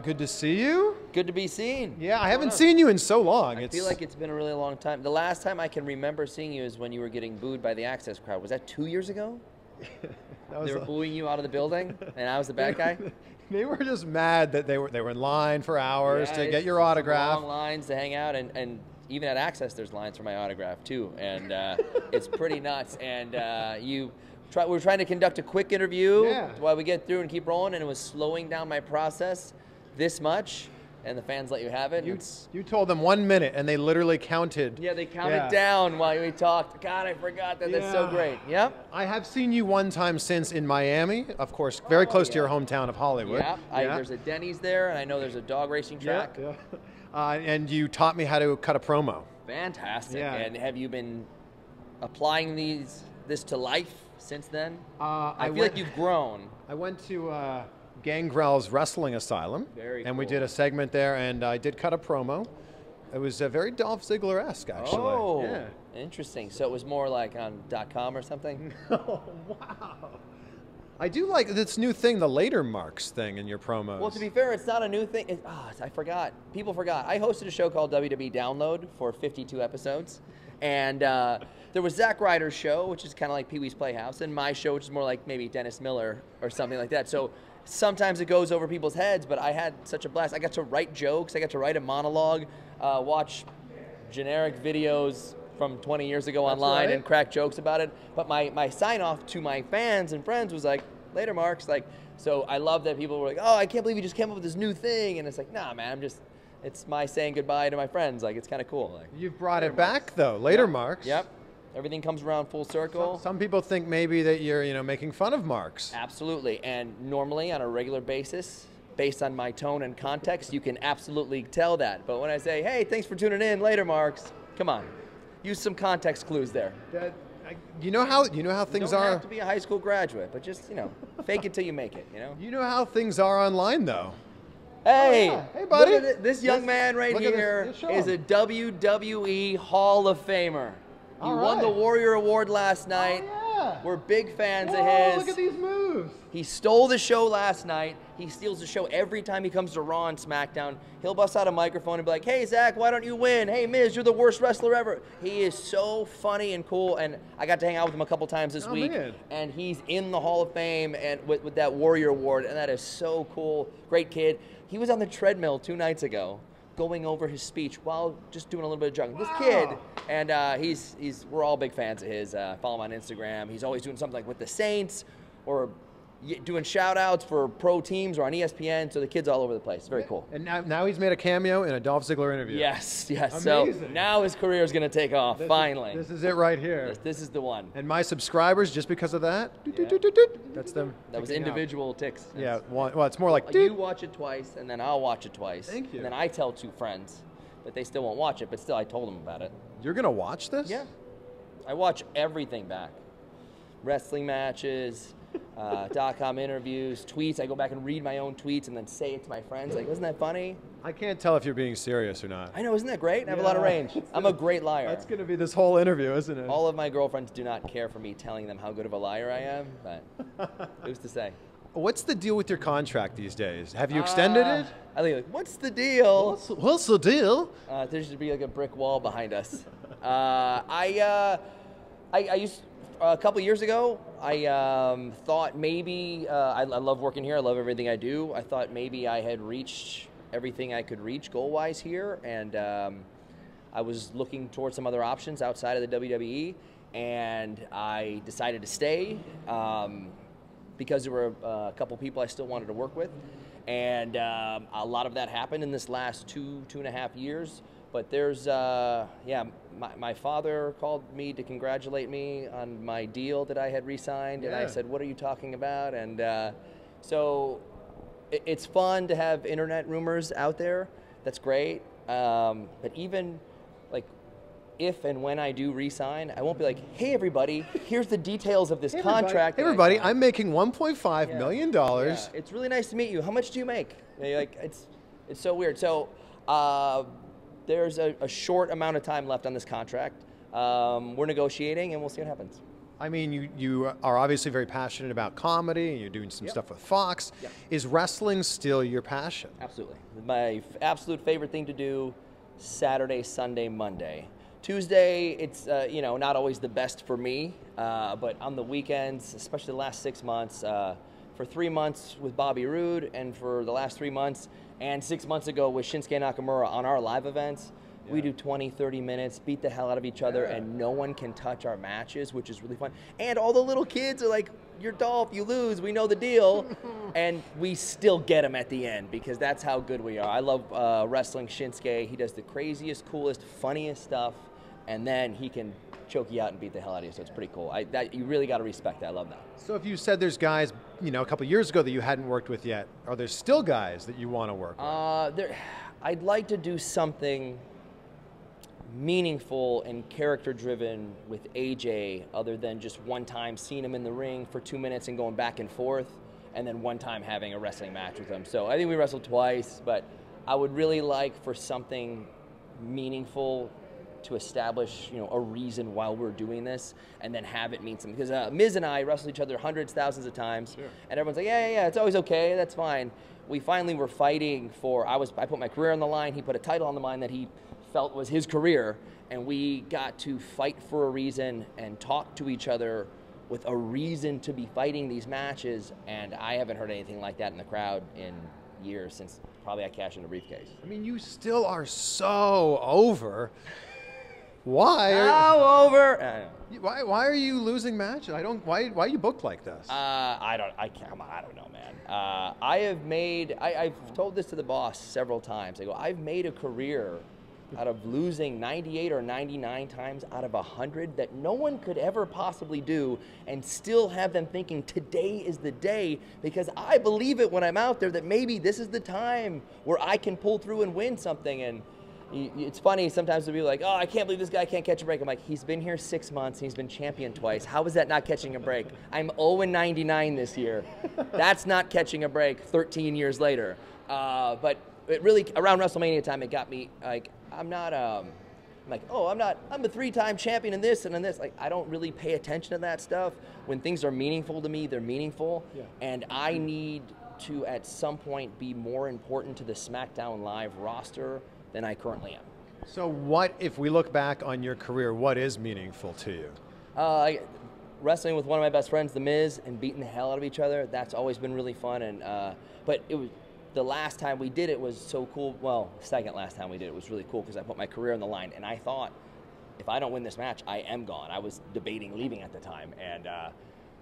Good to see you. Good to be seen. Yeah, I haven't seen you in so long. I feel like it's been a really long time. The last time I can remember seeing you is when you were getting booed by the Access crowd. Was that 2 years ago? They were booing you out of the building, and I was the bad guy? They were just mad that they were in line for hours to get your autograph. Long lines to hang out, and even at Access, there's lines for my autograph too, and it's pretty nuts. And we're trying to conduct a quick interview while we get through and keep rolling, and it was slowing down my process this much, and the fans let you have it. You told them 1 minute, and they literally counted. Yeah, they counted down while we talked. God, I forgot that. That's so great. Yep. I have seen you one time since in Miami, of course, very close to your hometown of Hollywood. There's a Denny's there, and I know there's a dog racing track. And you taught me how to cut a promo. Fantastic. Yeah. And have you been applying this to life since then? I feel like you've grown. I went to Gangrel's Wrestling Asylum. Very cool. And we did a segment there, and I did cut a promo. It was very Dolph Ziggler-esque, actually. Oh, yeah. Interesting. So it was more like on .com or something? Oh, wow. I do like this new thing, the later marks thing in your promos. Well, to be fair, it's not a new thing. I forgot. People forgot. I hosted a show called WWE Download for 52 episodes. And there was Zack Ryder's show, which is kind of like Pee-wee's Playhouse, and my show, which is more like maybe Dennis Miller or something like that. So sometimes it goes over people's heads, but I had such a blast. I got to write jokes. I got to write a monologue, watch generic videos from 20 years ago online and crack jokes about it. But my sign-off to my fans and friends was like, later, Marks. So I love that people were like, oh, I can't believe you just came up with this new thing. And it's like, nah, man, it's my saying goodbye to my friends. It's kind of cool. You've brought it back, though. Later, Marks. Yep. Everything comes around full circle. Some people think maybe that you're making fun of Marks. Absolutely. And normally on a regular basis, based on my tone and context, you can absolutely tell that. But when I say, hey, thanks for tuning in, later, Marks, come on. Use some context clues there. You know how things are. You don't have to be a high school graduate, but just, fake it till you make it, You know how things are online, though. Hey, hey, buddy. This young man right here is a WWE Hall of Famer. He won the Warrior Award last night. We're big fans of his. Look at these moves. He stole the show last night. He steals the show every time he comes to Raw and SmackDown. He'll bust out a microphone and be like, hey, Zach, why don't you win? Hey, Miz, you're the worst wrestler ever. He is so funny and cool, and I got to hang out with him a couple times this week. Man. And he's in the Hall of Fame and with that Warrior Award, and that is so cool. Great kid. He was on the treadmill 2 nights ago going over his speech while just doing a little bit of jogging. This kid, and we're all big fans of his. Follow him on Instagram. He's always doing something like with the Saints or doing shout-outs for pro teams or on ESPN, so the kid's all over the place. Very cool. And now he's made a cameo in a Dolph Ziggler interview. Yes. Amazing. So now his career is going to take off, finally. This is it right here. This is the one. And my subscribers, just because of that, that's them. That was individual ticks. Yeah, well, it's more like... You watch it twice, and then I'll watch it twice. Thank you. And then I tell 2 friends, but they still won't watch it, but still I told them about it. You're going to watch this? Yeah. I watch everything back. Wrestling matches... .com interviews, tweets. I go back and read my own tweets and then say it to my friends. Isn't that funny? I can't tell if you're being serious or not. I know, isn't that great? I have a lot of range. I'm a great liar. That's going to be this whole interview, isn't it? All of my girlfriends do not care for me telling them how good of a liar I am, but who's to say? What's the deal with your contract these days? Have you extended it? I think, what's the deal? What's the deal? There should be a brick wall behind us. I used... A couple years ago, I thought maybe, I love working here, I love everything I do. I thought maybe I had reached everything I could reach goal-wise here, and I was looking towards some other options outside of the WWE, and I decided to stay because there were a couple people I still wanted to work with, and a lot of that happened in this last 2.5 years. But there's, my father called me to congratulate me on my deal that I had re-signed, and I said, what are you talking about? And so it's fun to have internet rumors out there. That's great. But even, if and when I do re-sign, I won't be like, hey, everybody, here's the details of this contract. Hey, everybody, I'm making $1.5 million. Yeah. It's really nice to meet you. How much do you make? It's so weird. So, there's a short amount of time left on this contract. We're negotiating, and we'll see what happens. I mean, you are obviously very passionate about comedy, and you're doing some stuff with Fox. Yep. Is wrestling still your passion? Absolutely. My absolute favorite thing to do, Saturday, Sunday, Monday. Tuesday, it's not always the best for me, but on the weekends, especially the last 6 months, for 3 months with Bobby Roode, and for the last 3 months, and 6 months ago with Shinsuke Nakamura on our live events, we do 20, 30 minutes, beat the hell out of each other, and no one can touch our matches, which is really fun. And all the little kids are like, you're Dolph, you lose, we know the deal. And we still get them at the end because that's how good we are. I love wrestling Shinsuke. He does the craziest, coolest, funniest stuff, and then he can choke you out and beat the hell out of you, so it's pretty cool. You really got to respect that. I love that. So if you said there's guys, a couple years ago that you hadn't worked with yet, are there still guys that you want to work with? I'd like to do something meaningful and character-driven with AJ, other than just one time seeing him in the ring for 2 minutes and going back and forth, and then one time having a wrestling match with him. So I think we wrestled twice, but I would really like for something meaningful to establish, a reason while we're doing this, and then have it mean something. Because Miz and I wrestled each other hundreds, thousands of times, and everyone's like, yeah, it's always okay, that's fine. We finally were fighting for, I put my career on the line, he put a title on the line that he felt was his career, and we got to fight for a reason and talk to each other with a reason to be fighting these matches, and I haven't heard anything like that in the crowd in years, since probably I cashed in a briefcase. I mean, you still are so over. Why? How over? Why are you losing matches? Why are you booked like this? I don't know, man. I've told this to the boss several times. I go, I've made a career out of losing 98 or 99 times out of 100 that no one could ever possibly do, and still have them thinking today is the day, because I believe it when I'm out there that maybe this is the time where I can pull through and win something. And it's funny, sometimes they'll be like, oh, I can't believe this guy can't catch a break. I'm like, he's been here 6 months, and he's been champion twice. How is that not catching a break? I'm 0-99 this year. That's not catching a break 13 years later. But it really, around WrestleMania time, it got me, like, I'm a 3-time champion in this and in this. Like, I don't really pay attention to that stuff. When things are meaningful to me, they're meaningful. Yeah. And I need to, at some point, be more important to the SmackDown Live roster than I currently am. So what, if we look back on your career, what is meaningful to you? Wrestling with one of my best friends, The Miz, and beating the hell out of each other, that's always been really fun. And but it was, the last time we did it was so cool. Well, second last time we did it was really cool because I put my career on the line, and I thought, if I don't win this match, I am gone. I was debating leaving at the time, and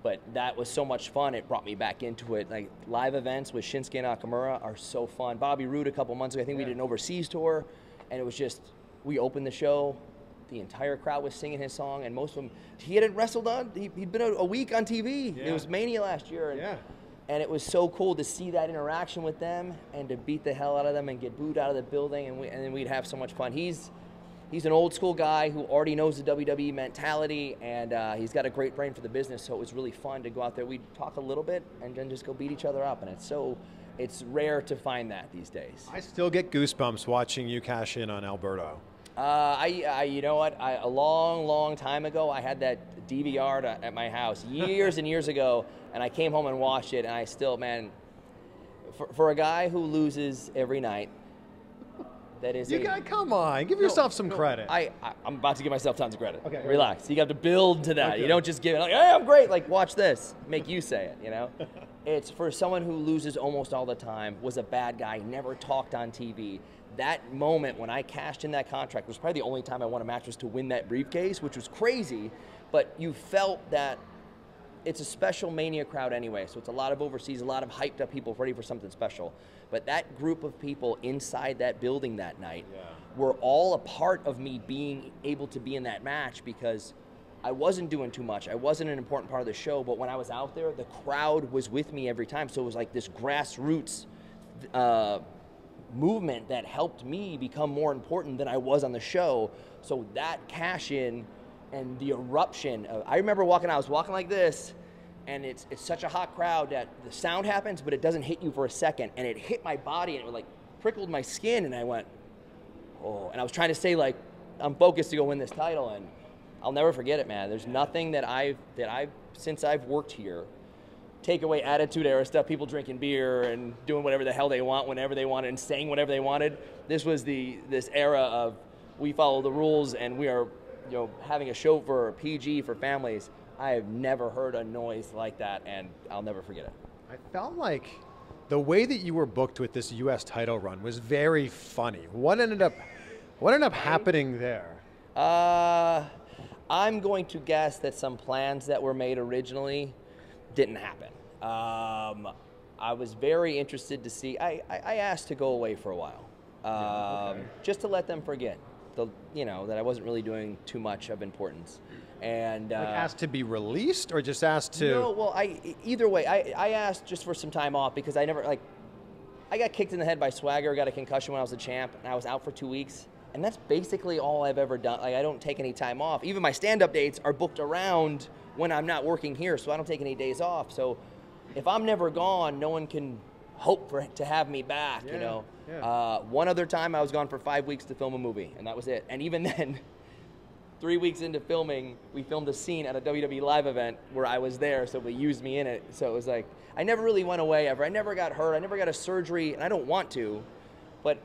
but that was so much fun. It brought me back into it. Like, live events with Shinsuke Nakamura are so fun. Bobby Roode a couple months ago, I think we did an overseas tour, and it was just, we opened the show, the entire crowd was singing his song, and most of them, he hadn't wrestled on, he'd been a week on TV. It was Mania last year. And, and it was so cool to see that interaction with them and to beat the hell out of them and get booed out of the building, and then we'd have so much fun. He's an old school guy who already knows the WWE mentality, and he's got a great brain for the business, so it was really fun to go out there. We'd talk a little bit and then just go beat each other up, and it's rare to find that these days. I still get goosebumps watching you cash in on Alberto. You know what? A long time ago, I had that DVR at my house years and years ago, and I came home and watched it, and I still, man, for a guy who loses every night, that is come on, give yourself some credit. I'm about to give myself tons of credit. Okay. Relax. You have to build to that. Okay. You don't just give it like, hey, I'm great. Like, watch this. Make you say it, It's for someone who loses almost all the time, was a bad guy, never talked on TV. That moment when I cashed in that contract was probably the only time I won a match was to win that briefcase, which was crazy, but you felt that it's a special Mania crowd anyway, so it's a lot of overseas, a lot of hyped up people ready for something special. But that group of people inside that building that night were all a part of me being able to be in that match, because I wasn't doing too much. I wasn't an important part of the show, but when I was out there, the crowd was with me every time. So it was like this grassroots movement that helped me become more important than I was on the show. So that cash in and the eruption, I remember I was walking like this, and it's such a hot crowd that the sound happens, but it doesn't hit you for a second, and it hit my body, and it like prickled my skin, and I went, oh, and I was trying to say, like, I'm focused to go win this title, and I'll never forget it, man. There's nothing that since I've worked here, takeaway attitude era stuff, people drinking beer and doing whatever the hell they want whenever they wanted and saying whatever they wanted. This was this era of we follow the rules and we are, having a show for PG for families. I have never heard a noise like that, and I'll never forget it. I felt like the way that you were booked with this U.S. title run was very funny. What ended up happening there? I'm going to guess that some plans that were made originally didn't happen. I was very interested to see. I asked to go away for a while, just to let them forget that I wasn't really doing too much of importance. And asked to be released, or just asked to? No, well, either way, I asked just for some time off because I got kicked in the head by Swagger, got a concussion when I was a champ, and I was out for 2 weeks. And that's basically all I've ever done. I don't take any time off. Even my stand-up dates are booked around when I'm not working here, so I don't take any days off. So if I'm never gone, no one can hope to have me back, Yeah. One other time I was gone for 5 weeks to film a movie, and that was it. And even then, 3 weeks into filming, we filmed a scene at a WWE live event where I was there, so they used me in it. So it was like, I never really went away ever. I never got hurt. I never got a surgery, and I don't want to. But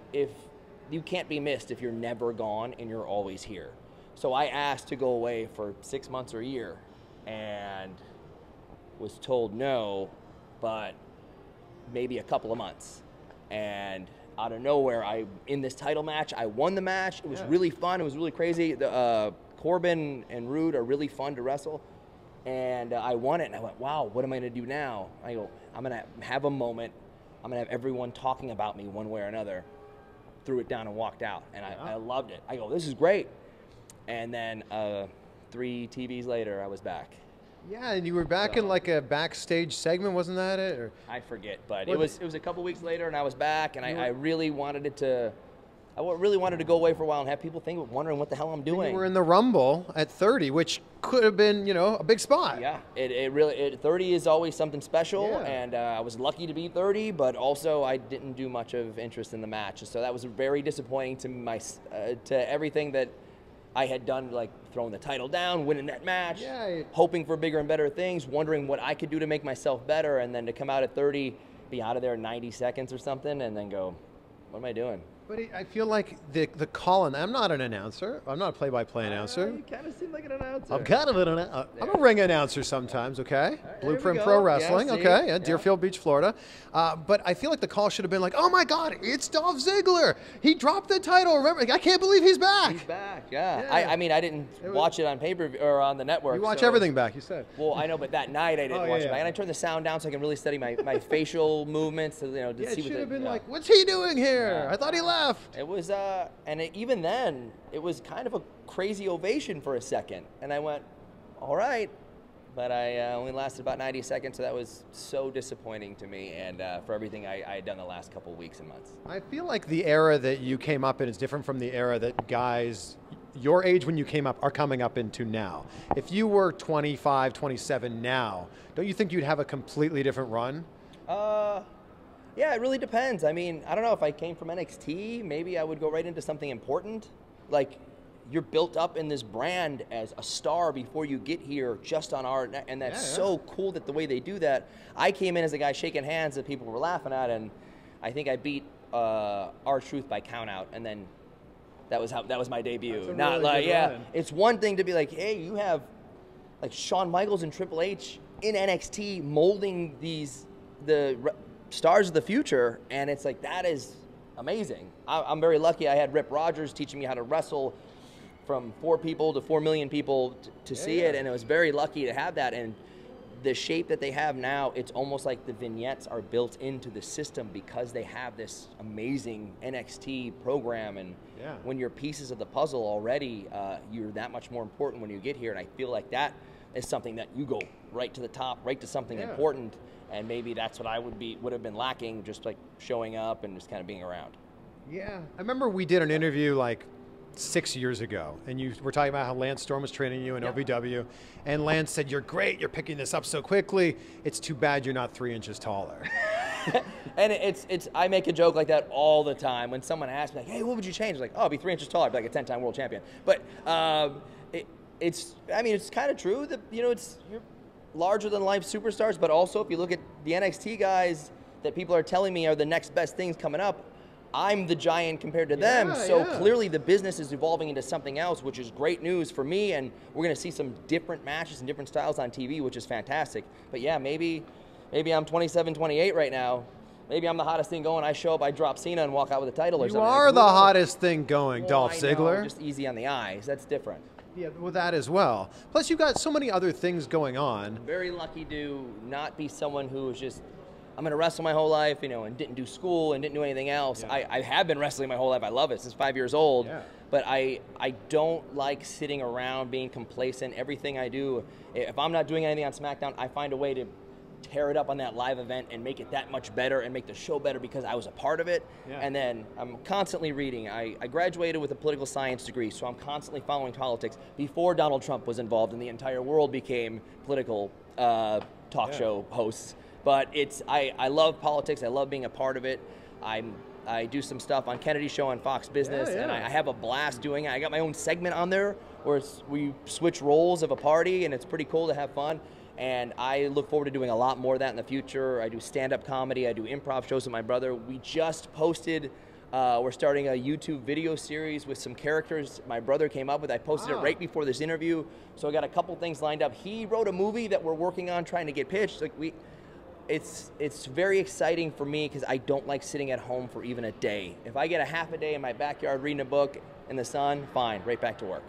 you can't be missed if you're never gone and you're always here. So I asked to go away for 6 months or a year and was told no, but maybe a couple of months. And out of nowhere, in this title match, I won the match. It was really fun. It was really crazy. Corbin and Rude are really fun to wrestle. And I won it, and I went, wow, what am I going to do now? I go, I'm going to have a moment. I'm going to have everyone talking about me one way or another. Threw it down and walked out, and I loved it. I go, this is great. And then 3 TVs later, I was back. Yeah, and you were back in like a backstage segment, wasn't that it? Or? I forget, but it was a couple weeks later, and I was back, and I really wanted to go away for a while and have people wondering what the hell I'm doing. You were in the Rumble at 30, which could have been, a big spot. Yeah, it really 30 is always something special, and I was lucky to be 30, but also I didn't do much of interest in the match, so that was very disappointing to everything that I had done, like throwing the title down, winning that match, hoping for bigger and better things, wondering what I could do to make myself better, and then to come out at 30, be out of there in 90 seconds or something, and then go, what am I doing? But I feel like the call, and I'm not an announcer. I'm not a play-by-play announcer. You kind of seem like an announcer. I'm kind of an announcer. I'm a ring announcer sometimes, okay? Blueprint Pro Wrestling, Deerfield Beach, Florida. But I feel like the call should have been like, oh my God, it's Dolph Ziggler. He dropped the title. Remember, I can't believe he's back. He's back, yeah. I mean, I didn't watch it on pay-per-view or on the network. You watch everything back, you said. Well, I know, but that night I didn't watch it back. And I turned the sound down so I can really study my facial movements to see what it should have been like, what's he doing here? I thought he left. It was even then, it was kind of a crazy ovation for a second. And I went, all right. But I only lasted about 90 seconds, so that was so disappointing to me and for everything I had done the last couple of weeks and months. I feel like the era that you came up in is different from the era that guys your age when you came up are coming up into now. If you were 25, 27 now, don't you think you'd have a completely different run? Yeah, it really depends. I mean, I don't know, if I came from NXT, maybe I would go right into something important. Like, you're built up in this brand as a star before you get here just on our, and that's so cool that the way they do that. I came in as a guy shaking hands that people were laughing at, and I think I beat R-Truth by countout, and then that was my debut. Not really like, run. It's one thing to be like, hey, you have like Shawn Michaels and Triple H in NXT molding the stars of the future, and it's like, that is amazing. I'm very lucky. I had Rip Rogers teaching me how to wrestle from 4 people to 4 million people to see it, and I was very lucky to have that. And the shape that they have now, it's almost like the vignettes are built into the system because they have this amazing NXT program, and when you're pieces of the puzzle already, you're that much more important when you get here, and I feel like that is something that you go right to the top, right to something important. And maybe that's what I would have been lacking, just like showing up and just kind of being around. Yeah, I remember we did an interview like 6 years ago, and you were talking about how Lance Storm was training you in OVW, and Lance said, "You're great. You're picking this up so quickly. It's too bad you're not 3 inches taller." And I make a joke like that all the time when someone asks me, like, "Hey, what would you change?" Like, "Oh, I'd be 3 inches taller. I'd be like a 10-time world champion." But I mean, it's kind of true that, you know, you're larger than life superstars, but also if you look at the NXT guys that people are telling me are the next best things coming up, I'm the giant compared to them. So clearly the business is evolving into something else, which is great news for me, and we're going to see some different matches and different styles on TV, which is fantastic. But yeah, maybe I'm 27, 28 right now. Maybe I'm the hottest thing going. I show up, I drop Cena and walk out with a title or something. You are the hottest thing going, Dolph Ziggler. Just easy on the eyes. That's different. Yeah, with that as well. Plus, you've got so many other things going on. I'm very lucky to not be someone who is just, I'm going to wrestle my whole life, you know, and didn't do school and didn't do anything else. Yeah. I have been wrestling my whole life. I love it since 5 years old. Yeah. But I don't like sitting around being complacent. Everything I do, if I'm not doing anything on SmackDown, I find a way to tear it up on that live event and make it that much better and make the show better because I was a part of it. Yeah. And then I'm constantly reading. I graduated with a political science degree, so I'm constantly following politics. Before Donald Trump was involved and the entire world became political talk show hosts. But I love politics. I love being a part of it. I do some stuff on Kennedy's show on Fox Business, and I have a blast doing it. I got my own segment on there where we switch roles of a party, and it's pretty cool to have fun. And I look forward to doing a lot more of that in the future. I do stand-up comedy. I do improv shows with my brother. We just posted, we're starting a YouTube video series with some characters my brother came up with. I posted it right before this interview. So I got a couple things lined up. He wrote a movie that we're working on trying to get pitched. It's very exciting for me because I don't like sitting at home for even a day. If I get a half a day in my backyard reading a book in the sun, fine, right back to work.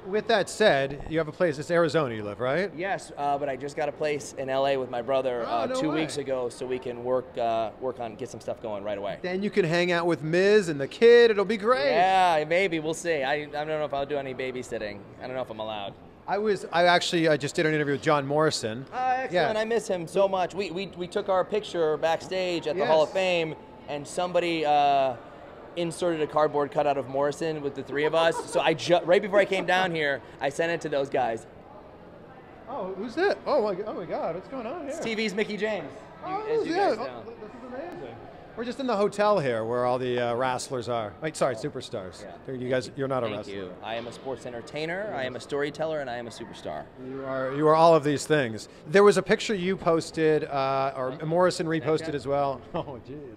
With that said, you have a place, it's Arizona you live, right? Yes, but I just got a place in LA with my brother 2 weeks ago, so we can work on, get some stuff going right away. Then you can hang out with Miz and the kid, it'll be great. Yeah, maybe, we'll see. I don't know if I'll do any babysitting. I don't know if I'm allowed. I just did an interview with John Morrison. Excellent, yeah. I miss him so much. We took our picture backstage at the Hall of Fame, and somebody inserted a cardboard cutout of Morrison with the three of us. So right before I came down here, I sent it to those guys. Oh, who's that? Oh my God, what's going on here? It's TV's Mickey James. This is amazing. We're just in the hotel here where all the wrestlers are. Sorry, superstars. Yeah. You're not a wrestler. Thank you. I am a sports entertainer, I am a storyteller, and I am a superstar. You are all of these things. There was a picture you posted, or Morrison reposted as well. Oh, jeez.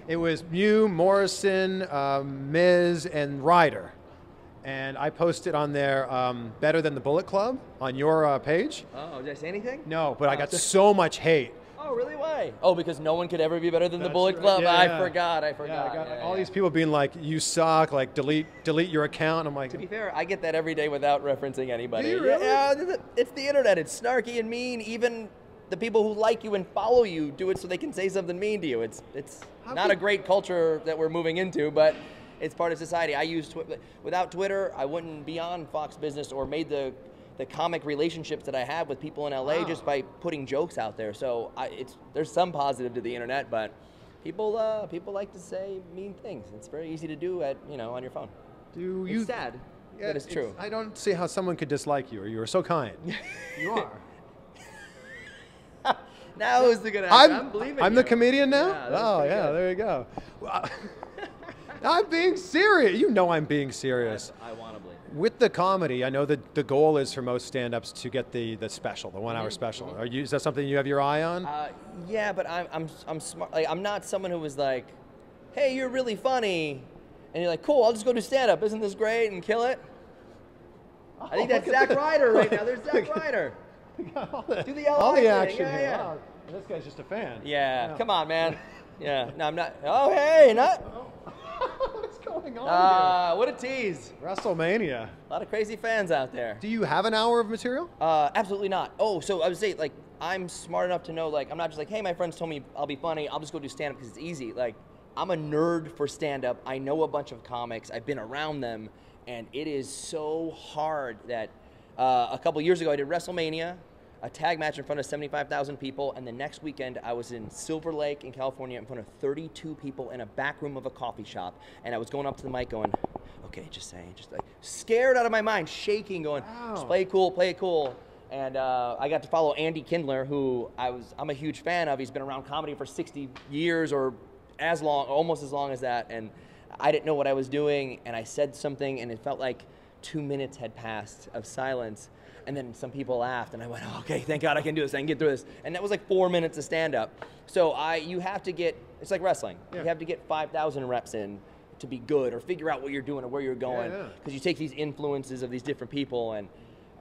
It was you, Morrison, Miz, and Ryder. And I posted on there, Better Than the Bullet Club, on your page. Oh, did I say anything? No, but I got so much hate. Oh, really? Why? Oh, because no one could ever be better than the Bullet Club? Yeah, I forgot. I got all these people being like, you suck, like delete your account. I'm like, to be fair, I get that every day without referencing anybody. Do you really? Yeah, it's the internet. It's snarky and mean. Even the people who like you and follow you do it so they can say something mean to you. It's not a great culture that we're moving into, but it's part of society. I use without Twitter, I wouldn't be on Fox Business or made the comic relationships that I have with people in LA just by putting jokes out there. So there's some positive to the internet, but people like to say mean things. It's very easy to do on your phone. It's sad, but it's true. I don't see how someone could dislike you, or you are so kind. You are. Now who's the good actor? I'm believing I'm the comedian now? Yeah, there you go. I'm being serious. You know I'm being serious. I want to believe. With the comedy, I know that the goal is for most stand-ups to get the special, the 1 hour special. Is that something you have your eye on? Yeah, but I'm smart. Like, I'm not someone who was like, hey, you're really funny, and you're like, cool, I'll just go do stand-up. Isn't this great? And kill it. I think that's Zack Ryder right now. There's Zack Ryder. Do the all the action here. Yeah. Wow. This guy's just a fan. Yeah, come on, man. Yeah, no, I'm not. Oh, hey, not. What's going on here? What a tease. WrestleMania. A lot of crazy fans out there. Do you have an hour of material? Absolutely not. Oh, so I would say, like, I'm smart enough to know, like, I'm not just like, hey, my friends told me I'll be funny, I'll just go do stand-up because it's easy. Like, I'm a nerd for stand-up. I know a bunch of comics. I've been around them, and it is so hard that a couple years ago I did WrestleMania, a tag match in front of 75,000 people, and the next weekend I was in Silver Lake in California in front of 32 people in a back room of a coffee shop, and I was going up to the mic going, okay, just saying, just like scared out of my mind, shaking, going, just play it cool. And I got to follow Andy Kindler, who I'm a huge fan of. He's been around comedy for 60 years or almost as long as that, and I didn't know what I was doing, and I said something, and it felt like 2 minutes had passed of silence, and then some people laughed, and I went, oh, okay, thank God I can do this, I can get through this. And that was like 4 minutes of stand-up. So you have to get, it's like wrestling. Yeah. You have to get 5,000 reps in to be good, or figure out what you're doing or where you're going. Because you take these influences of these different people,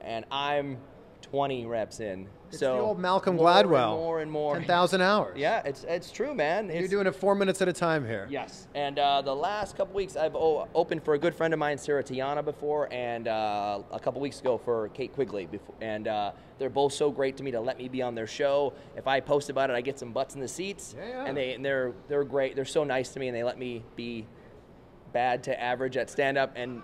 and I'm 20 reps in. It's so the old Malcolm Gladwell. More and more. 10,000 hours. Yeah, it's true, man. You're doing it 4 minutes at a time here. Yes. And the last couple weeks, I've opened for a good friend of mine, Sarah Tiana, before, and a couple weeks ago for Kate Quigley. Before, and they're both so great to me to let me be on their show. If I post about it, I get some butts in the seats. Yeah. And they're great. They're so nice to me, and they let me be bad to average at stand-up, and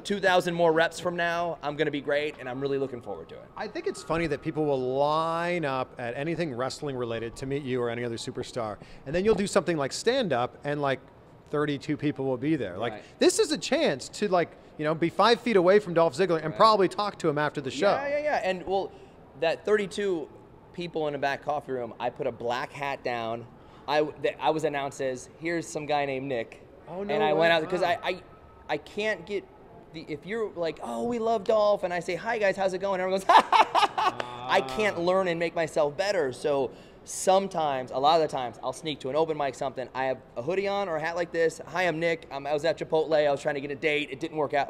2,000 more reps from now, I'm going to be great, and I'm really looking forward to it. I think it's funny that people will line up at anything wrestling related to meet you or any other superstar, and then you'll do something like stand-up, and like 32 people will be there. Like, this is a chance to be 5 feet away from Dolph Ziggler and probably talk to him after the show. Yeah. And well, that 32 people in the back coffee room, I put a black hat down. I was announced as, here's some guy named Nick. Oh, no, and I went out because I can't get if you're like, oh, we love Dolph, and I say, hi guys, how's it going? Everyone goes, I can't learn and make myself better. So sometimes, a lot of the times, I'll sneak to an open mic, something. I have a hoodie on or a hat like this. Hi, I'm Nick. I was at Chipotle. I was trying to get a date. It didn't work out.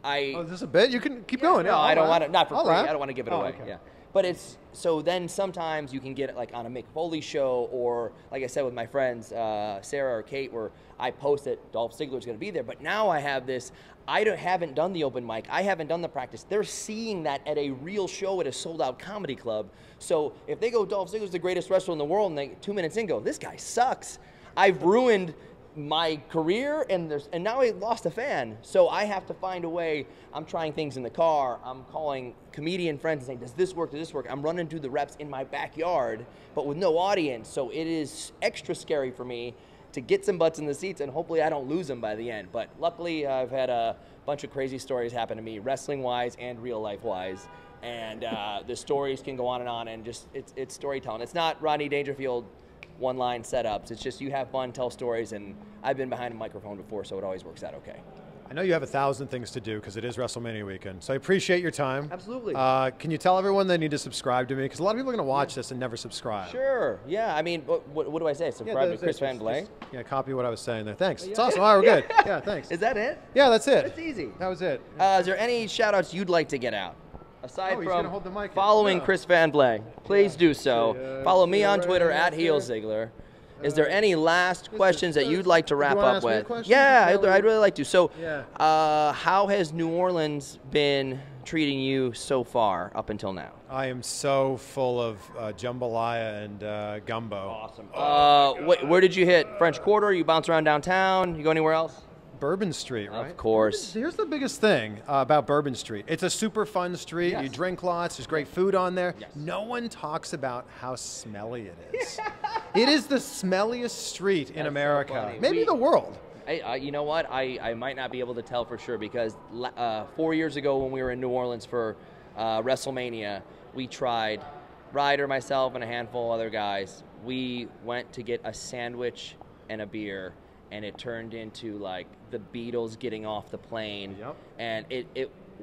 Oh, is this a bit? You can keep going. No, I don't want to. Not for free. Laugh. I don't want to give it away. Okay. Yeah. But so then sometimes you can get it like on a Mick Foley show, or like I said with my friends Sarah or Kate, where I post that Dolph Ziggler is going to be there. But now I have this. Haven't done the open mic. I haven't done the practice. They're seeing that at a real show at a sold-out comedy club. So if they go, Dolph Ziggler's the greatest wrestler in the world, and they 2 minutes in go, this guy sucks. I've ruined my career, and now I lost a fan. So I have to find a way. I'm trying things in the car. I'm calling comedian friends and saying, does this work? Does this work? I'm running through the reps in my backyard, but with no audience. So it is extra scary for me to get some butts in the seats, and hopefully I don't lose them by the end. But luckily, I've had a bunch of crazy stories happen to me, wrestling-wise and real-life-wise. And the stories can go on, and just it's storytelling. It's not Rodney Dangerfield one-line setups. It's just you have fun, tell stories, and I've been behind a microphone before, so it always works out okay. I know you have 1,000 things to do because it is WrestleMania weekend, so I appreciate your time. Absolutely. Can you tell everyone they need to subscribe to me? Because a lot of people are going to watch this and never subscribe. Sure. Yeah. I mean, what do I say? Subscribe to Chris Van Vliet? Yeah, copy what I was saying there. Thanks. It's awesome. All right, we're good. Yeah, thanks. Is that it? Yeah, that's it. That's easy. That was it. Is there any shout-outs you'd like to get out? Aside from hold the mic following Chris Van Vliet, please do so. Follow me on Twitter at @HeelZiggler. Is there any last questions that you'd like to wrap up with? Yeah, I'd really like to. So, how has New Orleans been treating you so far up until now? I am so full of jambalaya and gumbo. Awesome. Where did you hit? French Quarter? You bounce around downtown? You go anywhere else? Bourbon Street, right? Of course. Here's the biggest thing about Bourbon Street. It's a super fun street. Yes. You drink lots. There's great food on there. Yes. No one talks about how smelly it is. It is the smelliest street in America. So maybe the world. You know what? I might not be able to tell for sure because 4 years ago when we were in New Orleans for WrestleMania, we tried, Ryder, myself, and a handful of other guys, we went to get a sandwich and a beer, and it turned into like the Beatles getting off the plane. Yep. And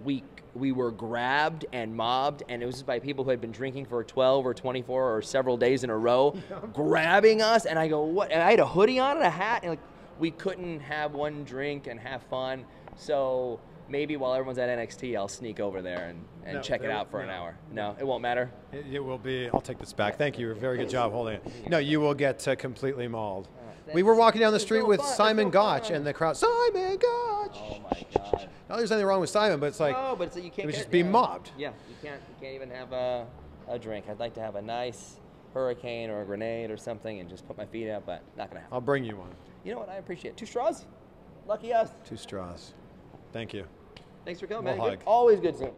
we were grabbed and mobbed, and it was by people who had been drinking for 12 or 24 or several days in a row, grabbing us. And I go, what? And I had a hoodie on and a hat, and like we couldn't have one drink and have fun. So maybe while everyone's at NXT, I'll sneak over there and check it out for an hour. No, it won't matter. It will be. I'll take this back. Thank you. Very good job holding it. No, you will get completely mauled. We were walking down the street with Simon Gotch, and the crowd, Simon Gotch! Oh my God. No, there's nothing wrong with Simon, but it's like, no, but you can't it was just being mobbed. Yeah, you can't even have a drink. I'd like to have a nice hurricane or a grenade or something and just put my feet up, but not going to happen. I'll bring you one. You know what? I appreciate it. 2 straws? Lucky us. 2 straws. Thank you. Thanks for coming, man. Hug. Always good seeing you.